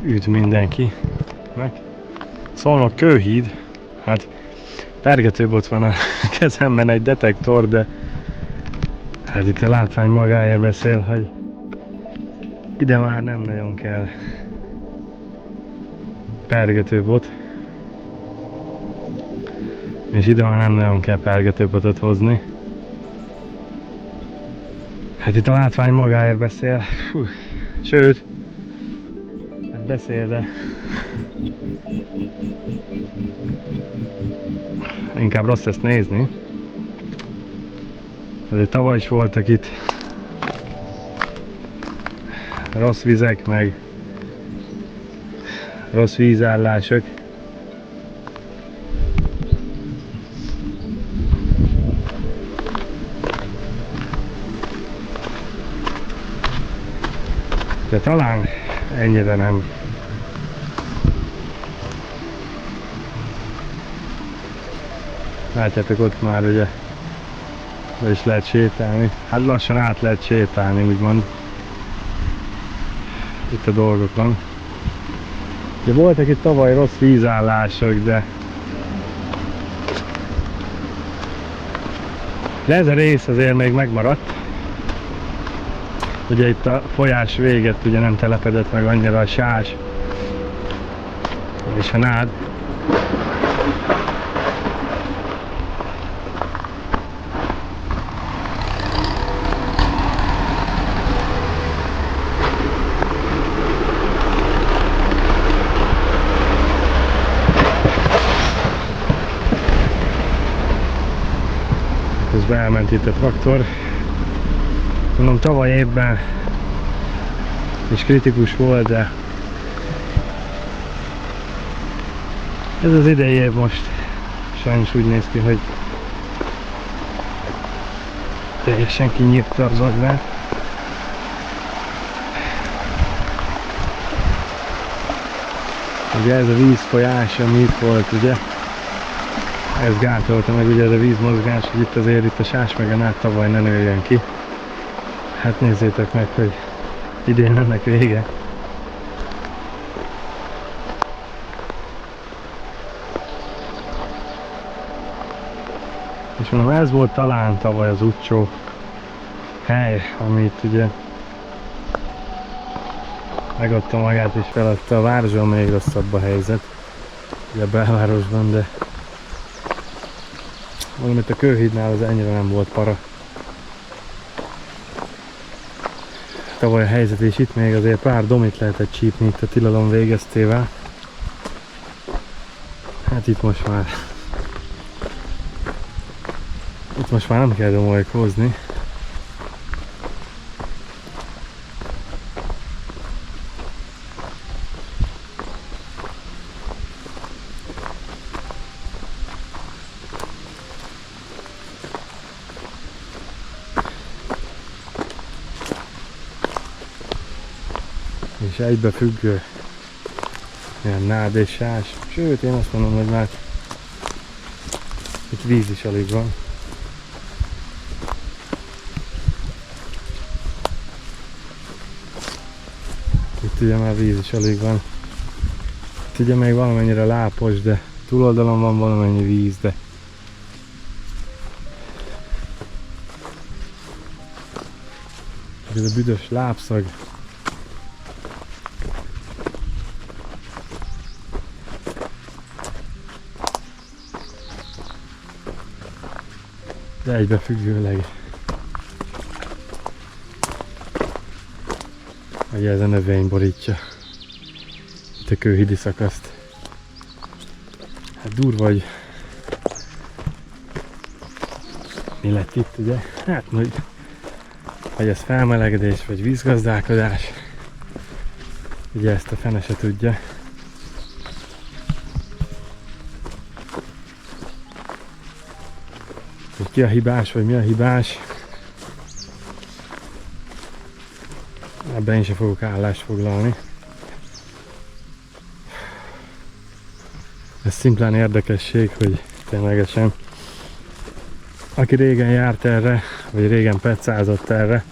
Üdv mindenki. Szolnok kőhíd. Hát pergetőbot van a kezemben, egy detektor, de hát itt a látvány magáért beszél, hogy ide már nem nagyon kell pergetőbot. És ide már nem nagyon kell pergetőbotot hozni. Hát itt a látvány magáért beszél. Hú. Sőt, hát beszél, de inkább rossz ezt nézni. Azért tavaly is voltak itt rossz vizek, meg rossz vízállások. De talán ennyire nem. Látjátok, ott már ugye be is lehet sétálni. Hát lassan át lehet sétálni, úgymond. Itt a dolgokon. Ugye voltak itt tavaly rossz vízállások, de ez a rész azért még megmaradt. Ugye itt a folyás véget ugye nem telepedett meg annyira a sás és a nád. Közben elment itt a traktor. Mondom, tavaly évben is kritikus volt, de ez az idei év most sajnos úgy néz ki, hogy teljesen kinyírta az agrárt. Ugye ez a vízfolyás, ami itt volt, ugye, ez gátolta meg ugye ez a vízmozgás, hogy itt azért itt a sás meg a nád tavaly ne nőjön ki. Hát nézzétek meg, hogy idén ennek vége. És mondom, ez volt talán tavaly az utcsó hely, amit ugye megadta magát és feladta. A városban még rosszabb a helyzet, ugye a belvárosban, de mondom, itt a kőhídnál az ennyire nem volt para. Tavaly a helyzet, és itt még azért pár domit lehetett csípni itt a tilalom végeztével. Hát itt most már nem kell domolykózni. És egybefüggő ilyen nád és sás. Sőt, én azt mondom, hogy már itt víz is alig van. Itt ugye már víz is alig van. Itt ugye még valamennyire lápos, de túloldalon van valamennyi víz, de ez a büdös lábszag. De egybefüggőleg, hogy ez a növény borítja itt a kőhídi szakaszt. Hát durva, mi lett itt, ugye? Hát, hogy ez felmelegedés vagy vízgazdálkodás, ugye ezt a fene se tudja. Hogy ki a hibás, vagy mi a hibás, ebben én sem fogok állást foglalni. Ez szimplán érdekesség, hogy ténylegesen aki régen járt erre, vagy régen pecázott erre,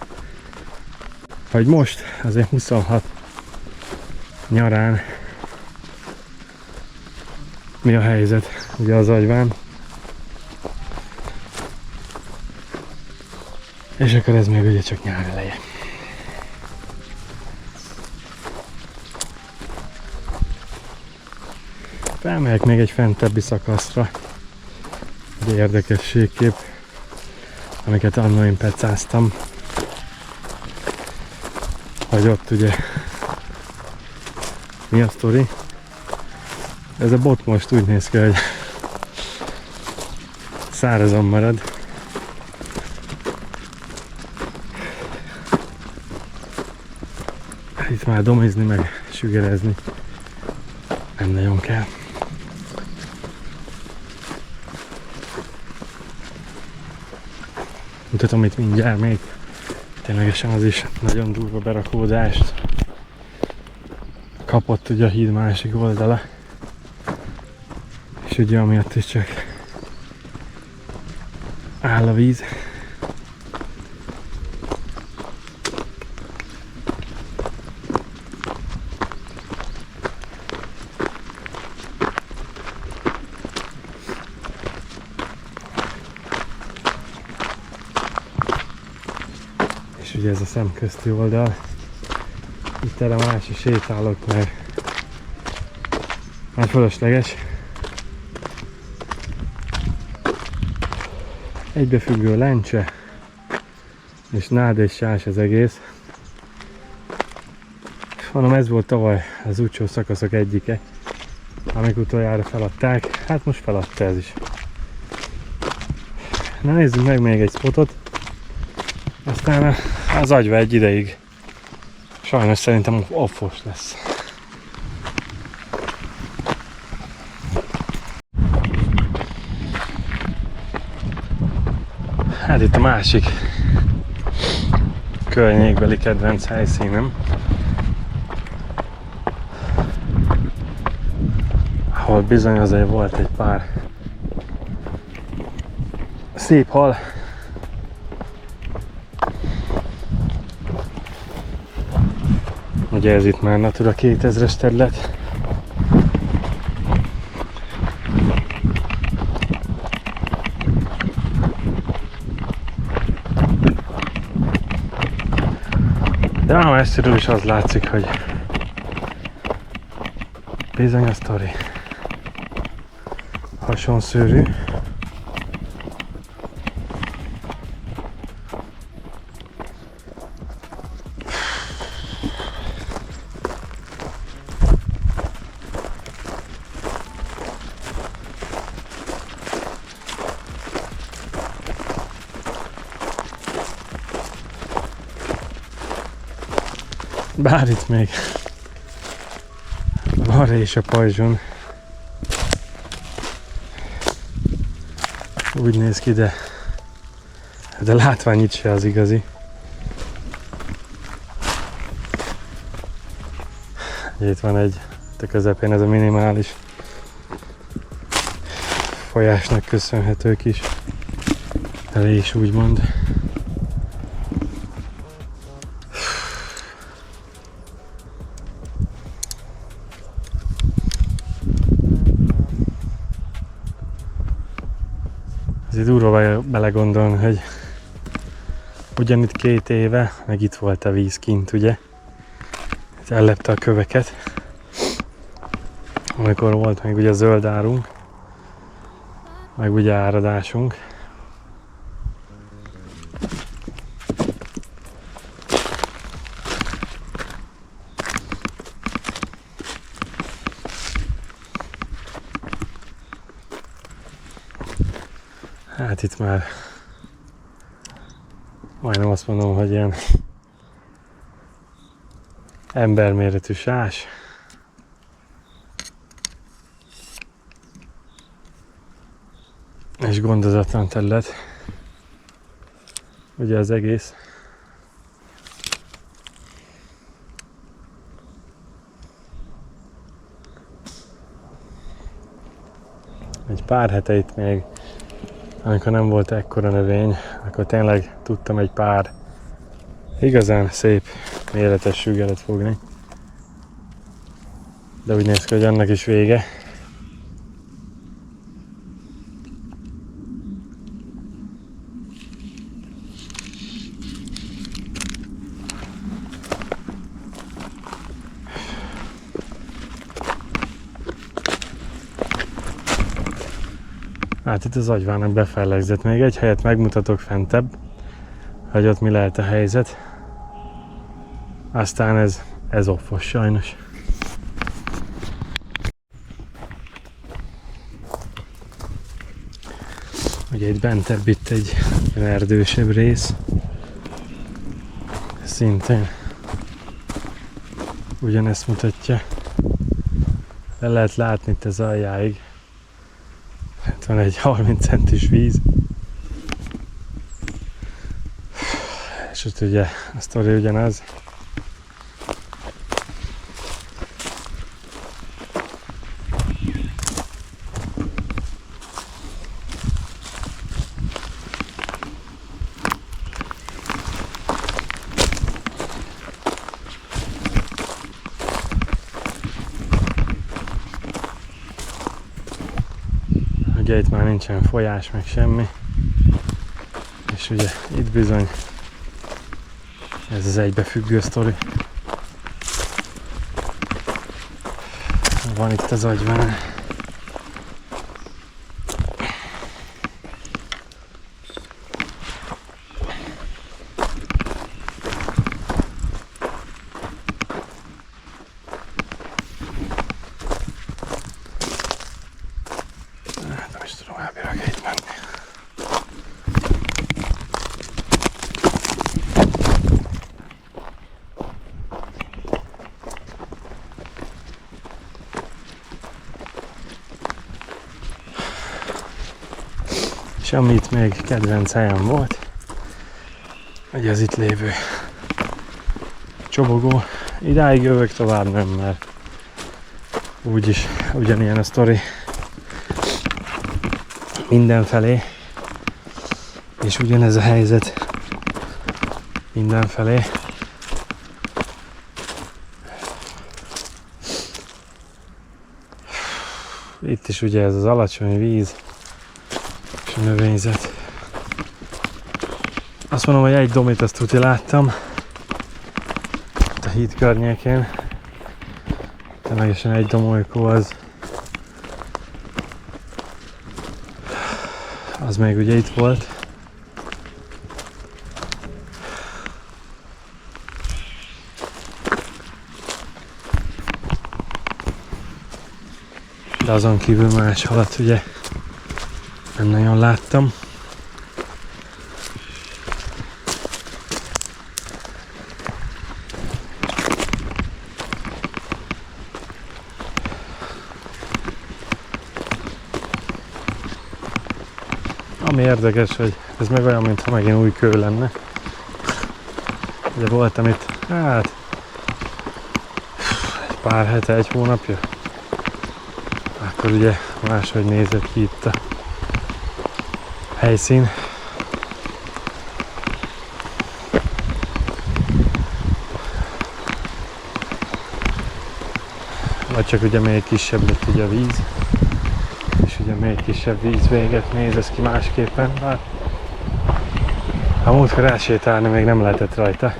hogy most azért 26 nyarán mi a helyzet ugye az Agyván. És akkor ez még ugye csak nyár eleje. Felmegyek még egy fentebbi szakaszra, egy érdekességképp, amiket annól én pecáztam, hogy ott ugye mi a sztori. Ez a bot most úgy néz ki, hogy szárazon marad. Itt már domizni meg sügerezni nem nagyon kell. Mutatom itt mindjárt még. Ténylegesen az is nagyon durva berakódást kapott ugye a híd másik oldala. És ugye amiatt is csak áll a víz. És ugye ez a szemközti oldal. Itt erre más is sétálok, mert már fölösleges. Egybefüggő lencse, és nád és sás az egész. Mondom, ez volt tavaly az úcsó szakaszok egyike, amik utoljára feladták. Hát most feladta ez is. Na nézzük meg még egy spotot. Aztán az Agyva egy ideig sajnos szerintem offos lesz. Hát itt a másik környékbeli kedvenc helyszínem, ahol bizony azért volt egy pár szép hal. Ugye ez itt már Natura 2000-es terület. De már messziről is az látszik, hogy bizony a sztori hasonszőrű. Bár itt még arra és a pajzson úgy néz ki, de látvány itt se az igazi. Itt van egy, a közepén ez a minimális folyásnak köszönhető kis rés, úgymond. Ez durva belegondolni, hogy ugyanitt 2 éve, meg itt volt a víz kint, ugye? Itt ellepte a köveket, amikor volt még ugye a zöld árunk, meg ugye áradásunk. Hát itt már majdnem azt mondom, hogy ilyen emberméretű sás. És gondozatlan terület. Ugye az egész. Egy pár hete itt még, amikor nem volt ekkora növény, akkor tényleg tudtam egy pár igazán szép, méretes sügeret fogni. de úgy néz ki, hogy annak is vége. Hát itt az agyvának befellegzett. Még egy helyet megmutatok fentebb, hogy ott mi lehet a helyzet. Aztán ez offos sajnos. Ugye itt bentebb itt egy erdősebb rész. Szintén ugyanezt mutatja. Le lehet látni itt az aljáig. Itt van egy 30 centis víz. És ott ugye a sztori ugyanaz. Ugye itt már nincsen folyás, meg semmi. És ugye itt bizony ez az egybefüggő sztori. Van itt az agyván. Nem is tudom, elbírok itt menni. És amit még kedvenc helyem volt, hogy az itt lévő csobogó. Idáig jövök, tovább nem, mert úgyis ugyanilyen a sztori mindenfelé, és ugyanez a helyzet mindenfelé. Itt is ugye ez az alacsony víz és a növényzet. Azt mondom, hogy egy domit azt tuti láttam itt a híd környékén. Ténylegesen egy domolykó az még ugye itt volt. De azon kívül más halat ugye nem nagyon láttam. Ami érdekes, hogy ez meg olyan, mintha megint új kő lenne. Ugye voltam itt, hát egy pár hete, egy hónapja. Akkor ugye máshogy nézett ki itt a helyszín. Vagy csak ugye még kisebb lett ugye a víz. És ugye még kisebb víz véget néz ez ki másképpen. Bár a múltkor elsétálni még nem lehetett rajta.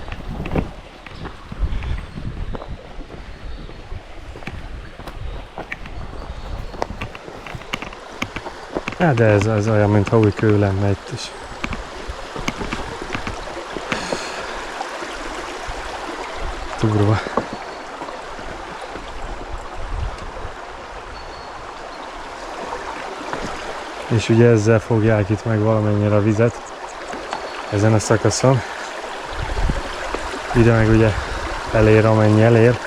Hát de ez olyan, mintha új kő lenne itt is. Durva. És ugye ezzel fogják itt meg valamennyire a vizet ezen a szakaszon. Ide meg ugye elér, amennyi elér.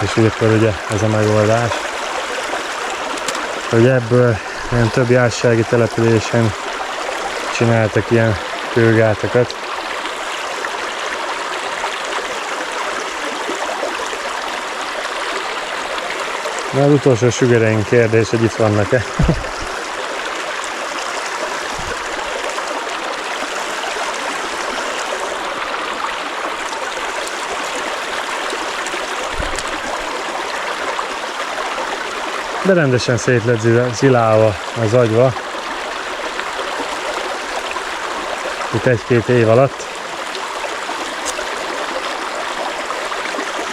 És akkor ugye ez a megoldás, hogy ebből ilyen több jársági településen csináltak ilyen kőgátakat. Na, az utolsó sugareink kérdés, hogy itt vannak-e. de rendesen szét lett zilálva az agyva. Itt 1-2 év alatt.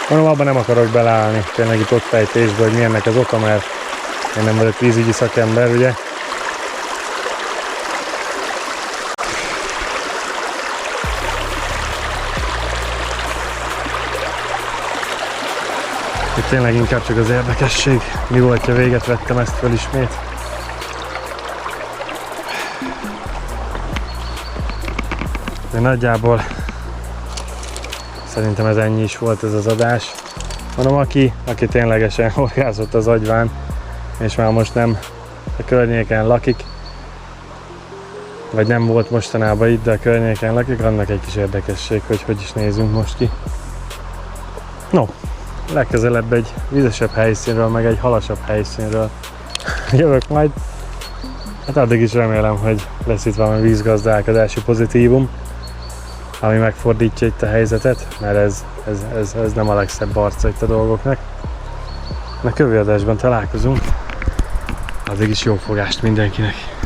Mondom, abban nem akarok beleállni, tényleg itt ott fejtésbe, hogy mi ennek az oka, mert én nem vagyok vízügyi szakember, ugye. Itt tényleg inkább csak az érdekesség, mi volt, ha véget vettem ezt fel ismét. De nagyjából szerintem ez ennyi is volt ez az adás. Mondom, aki ténylegesen horgászott az agyván, és már most nem a környéken lakik, vagy nem volt mostanában itt, de a környéken lakik, annak egy kis érdekesség, hogy is nézünk most ki. No, legközelebb egy vizesebb helyszínről, meg egy halasabb helyszínről jövök majd. Hát addig is remélem, hogy lesz itt valami vízgazdálkodási pozitívum, ami megfordítja itt a helyzetet, mert ez nem a legszebb arca itt a dolgoknak. A következő adásban találkozunk. Addig is jó fogást mindenkinek!